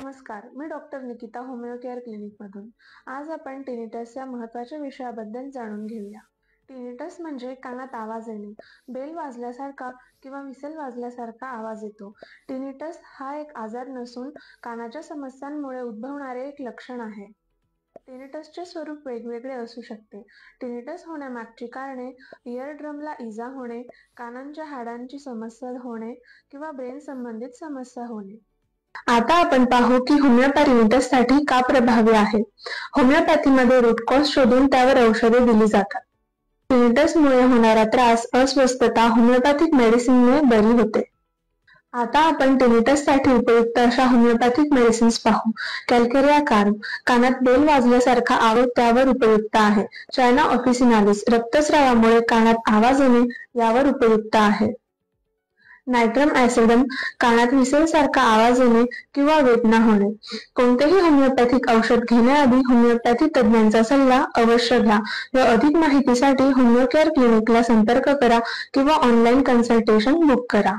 नमस्कार, मी doctor Nikita homeo care क्लिनिकमधून. आज आपण टिनिटस या महत्त्वाच्या विषयाबद्दल जाणून घेऊया. टिनिटस म्हणजे कानात आवाज येणे. बेल वाजल्यासारखा किंवा व्हिसल वाजल्यासारखा आवाज येतो. टिनिटस हा एक आजार नसून कानाच्या समस्यांमुळे उद्भवणारे एक लक्षण आहे. टिनिटसचे स्वरूप वेगवेगळे असू शकते. टिनिटस होण्यामागची कारणे इयरड्रमला इजा होणे, कानांच्या हाडांची समस्या होणे किंवा ब्रेन संबंधित समस्या होणे. आता आपण पाहू की होमिओपॅथी टिनिटससाठी का प्रभावी आहे. होमिओपॅथीमध्ये रूट कॉज शोधून त्यावर औषधे दिली जातात. टिनिटसमुळे होणारा त्रास, अस्वस्थता होमिओपॅथिक मेडिसिनने बरी होते. आता आपण टिनिटससाठी उपयुक्त अशा होमिओपॅथिक मेडिसिन्स पाहू. कॅल्केरिया कार्ब, कानात बेल वाजल्यासारखा आवाज त्यावर उपयुक्त आहे. चायना ऑफिसिनालिस, रक्तस्रावामुळे कानात आवाज येणे यावर उपयुक्त आहे. नायट्रम ऍसिडम, कानात व्हिसलसारखा आवाज येणे किंवा वेदना होणे. कोणतेही होमिओपॅथिक औषध घेण्याआधी होमिओपॅथी तज्ज्ञांचा सल्ला अवश्य घ्या व अधिक माहितीसाठी होमिओ केअर क्लिनिकला संपर्क करा किंवा ऑनलाईन कन्सल्टेशन बुक करा.